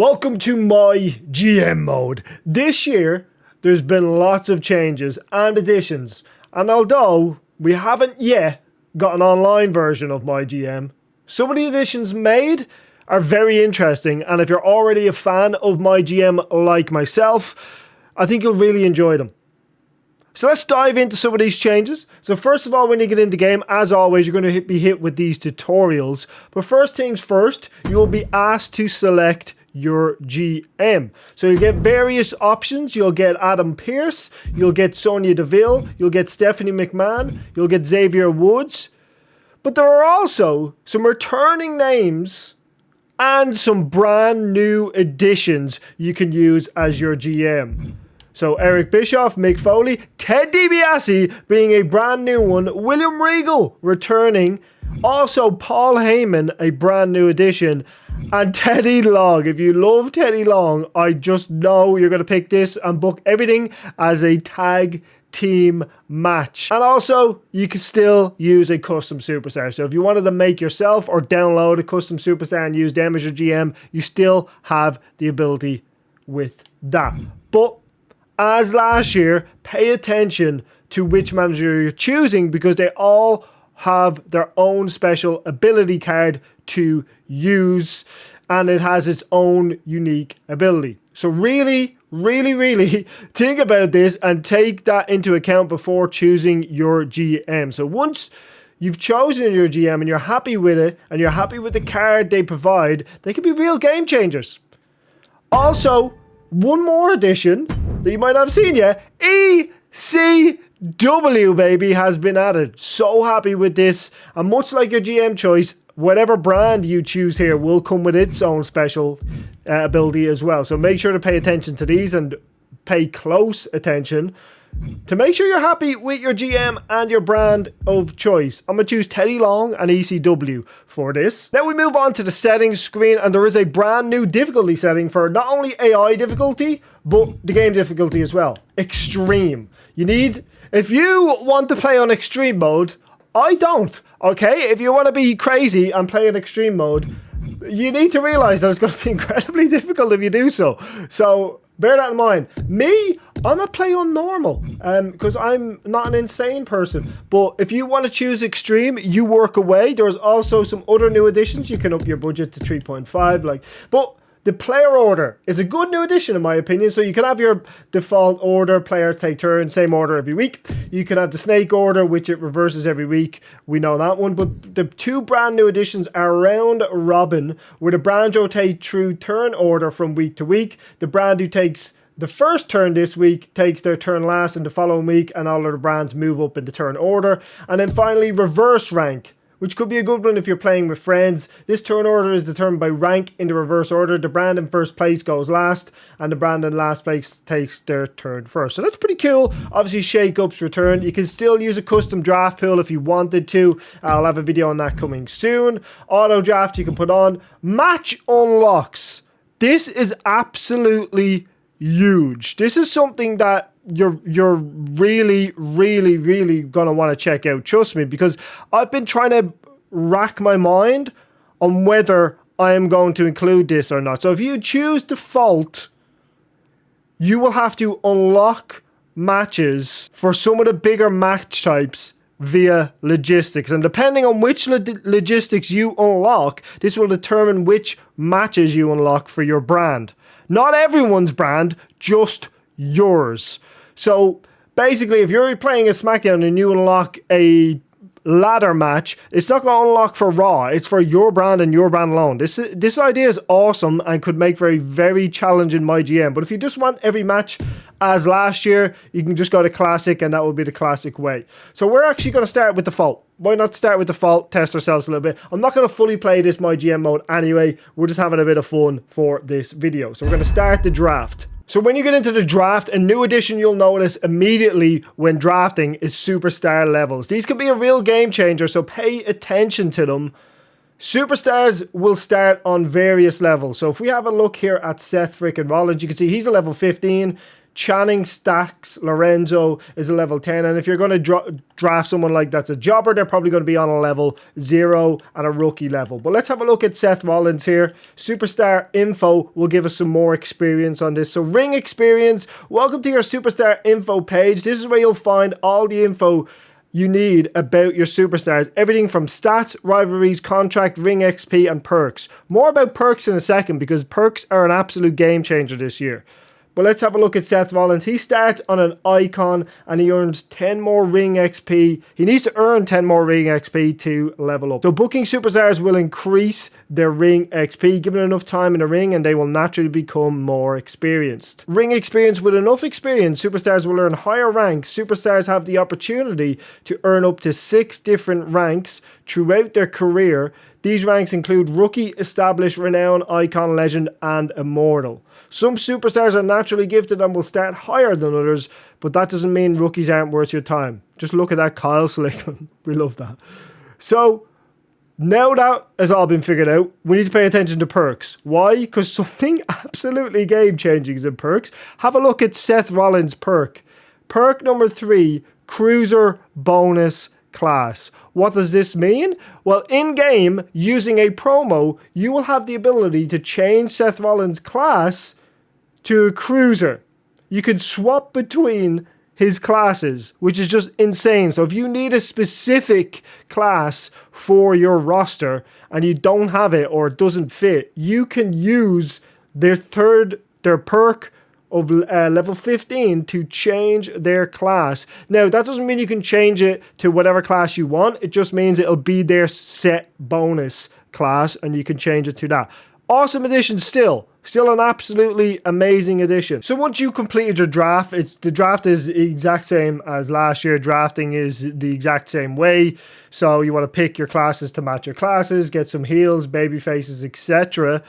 Welcome to my GM mode. This year, there's been lots of changes and additions, and although we haven't yet got an online version of my GM, some of the additions made are very interesting, and if you're already a fan of my GM like myself, I think you'll really enjoy them. So let's dive into some of these changes. So first of all, when you get in the game, as always, you're going to be hit with these tutorials. But first things first, you'll be asked to select your GM. So you get various options. You'll get Adam Pearce, you'll get Sonya Deville, you'll get Stephanie McMahon, you'll get Xavier Woods. But there are also some returning names and some brand new additions you can use as your GM. So Eric Bischoff, Mick Foley, Ted DiBiase being a brand new one, William Regal returning, also Paul Heyman, a brand new addition, and Teddy Long. If you love Teddy Long, I just know you're going to pick this and book everything as a tag team match. And also, you can still use a custom superstar. So if you wanted to make yourself or download a custom superstar and use them as your GM, you still have the ability with that. But as last year, pay attention to which manager you're choosing because they all have their own special ability card to use and it has its own unique ability. So really think about this and take that into account before choosing your GM. So once you've chosen your GM and you're happy with it and you're happy with the card they provide, they can be real game changers. Also, one more addition that you might not have seen yet, ECW, baby, has been added. So happy with this. And much like your GM choice, whatever brand you choose here will come with its own special ability as well. So make sure to pay attention to these and pay close attention to make sure you're happy with your GM and your brand of choice. I'm going to choose Teddy Long and ECW for this. Now we move on to the settings screen, and there is a brand new difficulty setting for not only AI difficulty, but the game difficulty as well. Extreme. If you want to play on extreme mode, I don't, okay? If you want to be crazy and play in extreme mode, you need to realize that it's going to be incredibly difficult if you do so. So bear that in mind. I'm not playing on normal because I'm not an insane person. But if you want to choose extreme, you work away. There's also some other new additions. You can up your budget to 3.5. But the player order is a good new addition in my opinion. So you can have your default order, players take turns, same order every week. You can have the snake order, which it reverses every week. We know that one. But the two brand new additions are round robin, where the brands rotate through turn order from week to week. The brand who takes the first turn this week takes their turn last in the following week, and all of the brands move up in the turn order. And then finally, reverse rank, which could be a good one if you're playing with friends. This turn order is determined by rank in the reverse order. The brand in first place goes last, and the brand in last place takes their turn first. So that's pretty cool. Obviously, shake-ups return. You can still use a custom draft pool if you wanted to. I'll have a video on that coming soon. Auto draft you can put on. Match unlocks. This is absolutely huge. This is something that you're really gonna want to check out, trust me, because I've been trying to rack my mind on whether I am going to include this or not. So if you choose default, you will have to unlock matches for some of the bigger match types via logistics, and depending on which logistics you unlock, this will determine which matches you unlock for your brand. Not everyone's brand, just yours. So basically, if you're playing a SmackDown and you unlock a ladder match, it's not going to unlock for Raw. It's for your brand and your brand alone. This idea is awesome and could make for a very challenging MyGM. But if you just want every match as last year, you can just go to Classic, and that will be the classic way. So we're actually going to start with default. Why not start with default, test ourselves a little bit? I'm not going to fully play this MyGM mode anyway. We're just having a bit of fun for this video. So we're going to start the draft. So when you get into the draft, a new addition you'll notice immediately when drafting is superstar levels. These can be a real game changer, so pay attention to them. Superstars will start on various levels. So if we have a look here at Seth frickin' Rollins, you can see he's a level 15. Channing stacks Lorenzo is a level 10, and if you're going to draft someone like that's a jobber, they're probably going to be on a level 0 and a rookie level. But let's have a look at Seth Rollins here. Superstar info will give us some more experience on this. So ring experience, welcome to your superstar info page. This is where you'll find all the info you need about your superstars. Everything from stats, rivalries, contract, ring XP, and perks. More about perks in a second, because perks are an absolute game changer this year. But let's have a look at Seth Rollins. He starts on an icon and he earns 10 more ring XP. He needs to earn 10 more ring XP to level up. So booking superstars will increase their ring XP, given enough time in the ring, and they will naturally become more experienced. Ring experience, with enough experience, superstars will earn higher ranks. Superstars have the opportunity to earn up to 6 different ranks throughout their career. These ranks include rookie, established, renowned, icon, legend, and immortal. Some superstars are naturally gifted and will start higher than others, but that doesn't mean rookies aren't worth your time. Just look at that Kyle Slickman. We love that. So, now that has all been figured out, we need to pay attention to perks. Why? Because something absolutely game-changing is in perks. Have a look at Seth Rollins' perk. Perk number 3, Cruiser Bonus Class. What does this mean? Well, in-game, using a promo, you will have the ability to change Seth Rollins' class to a cruiser. You can swap between his classes, which is just insane. So if you need a specific class for your roster and you don't have it or it doesn't fit, you can use their perk of level 15 to change their class. Now, that doesn't mean you can change it to whatever class you want. It just means it'll be their set bonus class and you can change it to that. Awesome addition still. Still an absolutely amazing addition. So once you completed your draft, the draft is the exact same as last year. Drafting is the exact same way. So you want to pick your classes to match your classes, get some heals, baby faces, etc.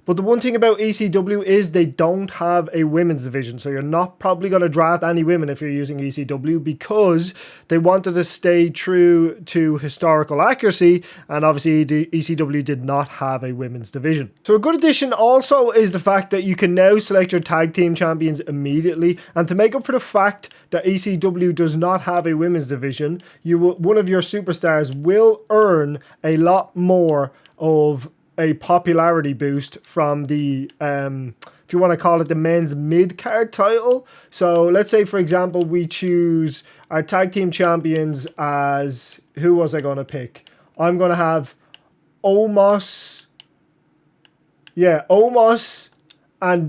But the one thing about ECW is they don't have a women's division. So you're not probably going to draft any women if you're using ECW, because they wanted to stay true to historical accuracy. And obviously the ECW did not have a women's division. So a good addition also is the fact that you can now select your tag team champions immediately. And to make up for the fact that ECW does not have a women's division, one of your superstars will earn a lot more of a popularity boost from the, if you want to call it, the men's mid-card title. So let's say, for example, we choose our tag team champions as, who was I going to pick? I'm going to have Omos and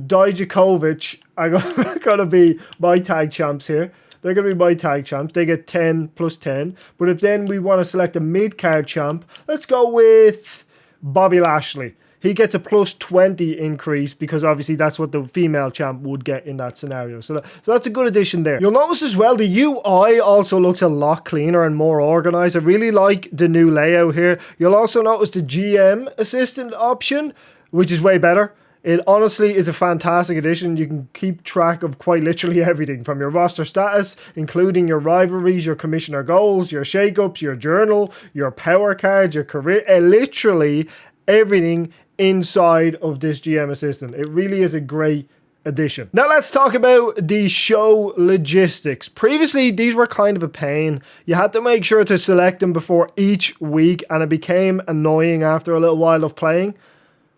Dijakovic are going to be my tag champs here. They're going to be my tag champs. They get 10 plus 10. But if then we want to select a mid-card champ, let's go with Bobby Lashley. He gets a plus 20 increase, because obviously that's what the female champ would get in that scenario. So that's a good addition there. You'll notice as well the UI also looks a lot cleaner and more organized. I really like the new layout here. You'll also notice the GM assistant option, which is way better. It honestly is a fantastic addition. You can keep track of quite literally everything from your roster status, including your rivalries, your commissioner goals, your shakeups, your journal, your power cards, your career, literally everything inside of this GM assistant. It really is a great addition. Now let's talk about the show logistics. Previously, these were kind of a pain. You had to make sure to select them before each week, and it became annoying after a little while of playing.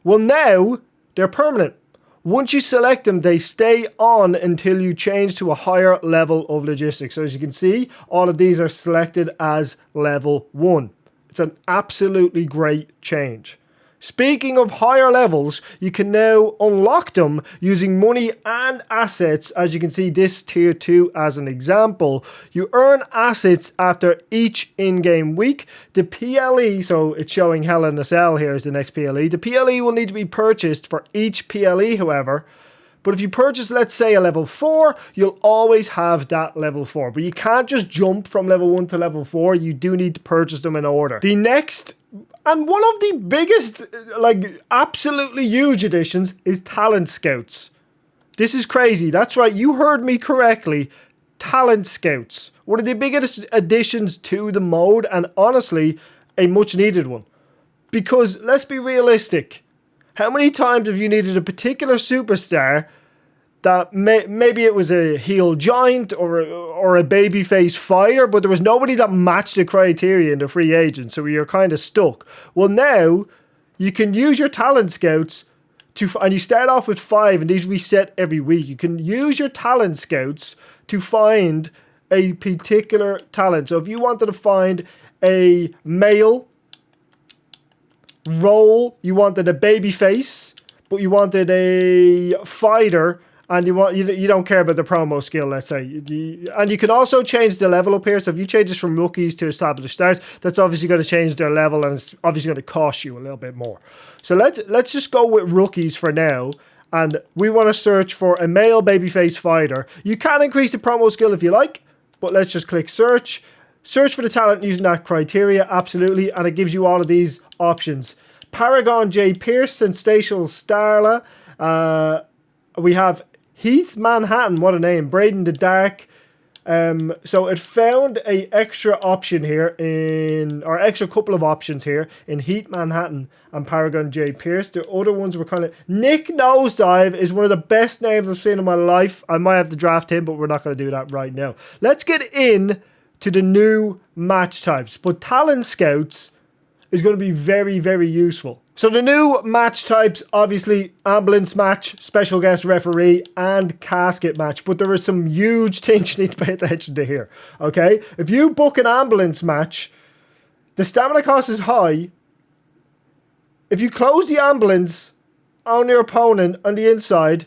Well, now they're permanent. Once you select them, they stay on until you change to a higher level of logistics. So as you can see, all of these are selected as level 1. It's an absolutely great change. Speaking of higher levels, you can now unlock them using money and assets. As you can see, this tier 2 as an example. You earn assets after each in-game week. The PLE, so it's showing Hell in a Cell here is the next PLE. The PLE will need to be purchased for each PLE, however. But if you purchase, let's say, a level 4, you'll always have that level 4. But you can't just jump from level 1 to level 4. You do need to purchase them in order. The next, and one of the biggest, absolutely huge additions is Talent Scouts. This is crazy. That's right, you heard me correctly. Talent Scouts. One of the biggest additions to the mode, and honestly, a much needed one. Because, let's be realistic, how many times have you needed a particular superstar that maybe it was a heel giant or a babyface fighter, but there was nobody that matched the criteria in the free agent, so you're kind of stuck. Well, now you can use your talent scouts and you start off with 5, and these reset every week. You can use your talent scouts to find a particular talent. So if you wanted to find a male role, you wanted a babyface, but you wanted a fighter, and you don't care about the promo skill, let's say. And you can also change the level up here. So if you change this from rookies to established stars, that's obviously going to change their level, and it's obviously going to cost you a little bit more. So let's just go with rookies for now. And we want to search for a male babyface fighter. You can increase the promo skill if you like, but let's just click search. Search for the talent using that criteria, absolutely. And it gives you all of these options. Paragon J. Pierce, Sensational Starla. We have Heath Manhattan, what a name. Braden the Dark. So it found a extra option here or extra couple of options here in Heath Manhattan and Paragon J. Pierce. The other ones were kind of... Nick Nosedive is one of the best names I've seen in my life. I might have to draft him, but we're not going to do that right now. Let's get in to the new match types. But Talent Scouts is going to be very, very useful. So the new match types, obviously, ambulance match, special guest referee, and casket match. But there are some huge things you need to pay attention to here, okay? If you book an ambulance match, the stamina cost is high. If you close the ambulance on your opponent on the inside,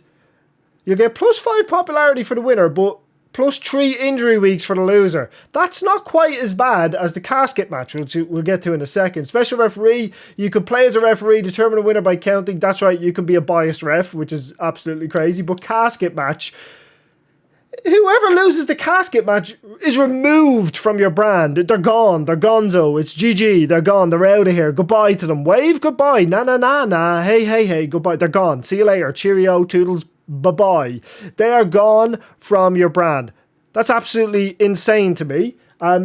you'll get +5 popularity for the winner, but +3 injury weeks for the loser. That's not quite as bad as the casket match, which we'll get to in a second. Special referee, you could play as a referee, determine a winner by counting. That's right, you can be a biased ref, which is absolutely crazy. But casket match, whoever loses the casket match is removed from your brand. They're gone. They're gonzo. It's GG. They're gone. They're out of here. Goodbye to them. Wave goodbye. Na na na na. Hey hey hey. Goodbye. They're gone. See you later. Cheerio. Toodles. Bye-bye. They are gone from your brand. That's absolutely insane to me.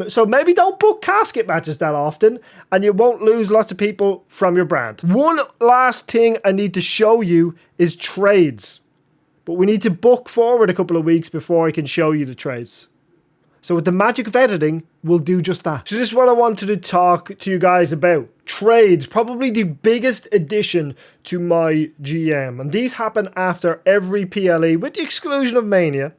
So maybe don't book casket matches that often, and you won't lose lots of people from your brand. One last thing I need to show you is trades. But we need to book forward a couple of weeks before I can show you the trades. So with the magic of editing, we'll do just that. So this is what I wanted to talk to you guys about. Trades, probably the biggest addition to my GM. And these happen after every PLE, with the exclusion of Mania.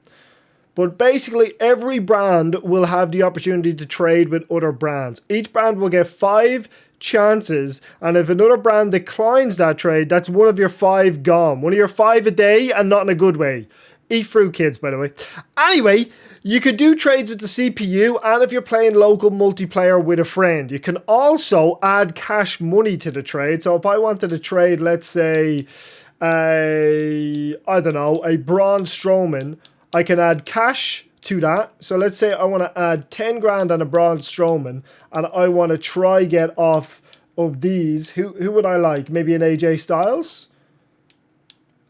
But basically, every brand will have the opportunity to trade with other brands. Each brand will get 5 chances. And if another brand declines that trade, that's one of your 5 gone. One of your 5 a day, and not in a good way. Eat fruit, kids, by the way. Anyway, you could do trades with the CPU, and if you're playing local multiplayer with a friend. You can also add cash money to the trade. So if I wanted to trade, let's say, I don't know, a Braun Strowman, I can add cash to that. So let's say I want to add 10 grand on a Braun Strowman, and I want to try get off of these. Who would I like? Maybe an AJ Styles?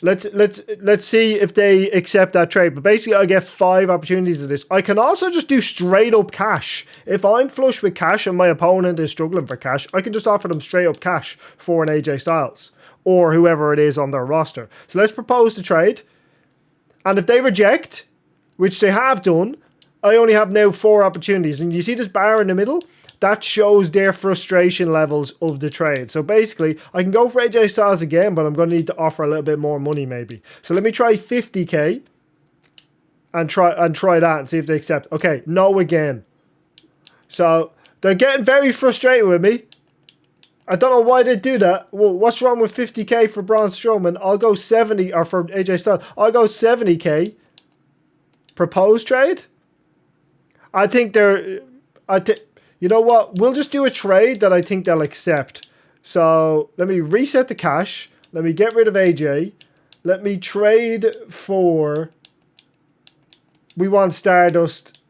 Let's see if they accept that trade. But basically, I get 5 opportunities of this. I can also just do straight up cash. If I'm flush with cash and my opponent is struggling for cash, I can just offer them straight up cash for an AJ Styles or whoever it is on their roster. So let's propose the trade. And if they reject, which they have done, I only have now 4 opportunities. And you see this bar in the middle? That shows their frustration levels of the trade. So basically, I can go for AJ Styles again, but I'm going to need to offer a little bit more money maybe. So let me try 50k and try that and see if they accept. Okay, no again. So they're getting very frustrated with me. I don't know why they do that. Well, what's wrong with 50k for Braun Strowman? I'll go 70, or for AJ Styles, I'll go 70k. Proposed trade? I think they're... You know what? We'll just do a trade that I think they'll accept. So let me reset the cash. Let me get rid of AJ. Let me trade for... We want Stardust.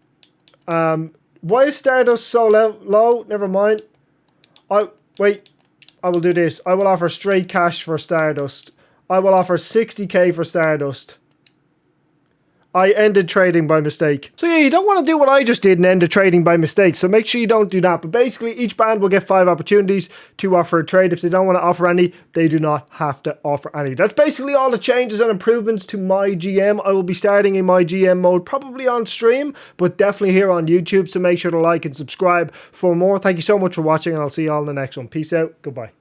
Why is Stardust so low? Never mind. Wait. I will do this. I will offer straight cash for Stardust. I will offer 60k for Stardust. I ended trading by mistake. So yeah, you don't want to do what I just did and end the trading by mistake. So make sure you don't do that. But basically, each brand will get 5 opportunities to offer a trade. If they don't want to offer any, they do not have to offer any. That's basically all the changes and improvements to mygm. I will be starting in mygm mode probably on stream, but definitely here on YouTube. So make sure to like and subscribe for more. Thank you so much for watching, and I'll see you all in the next one. Peace out. Goodbye.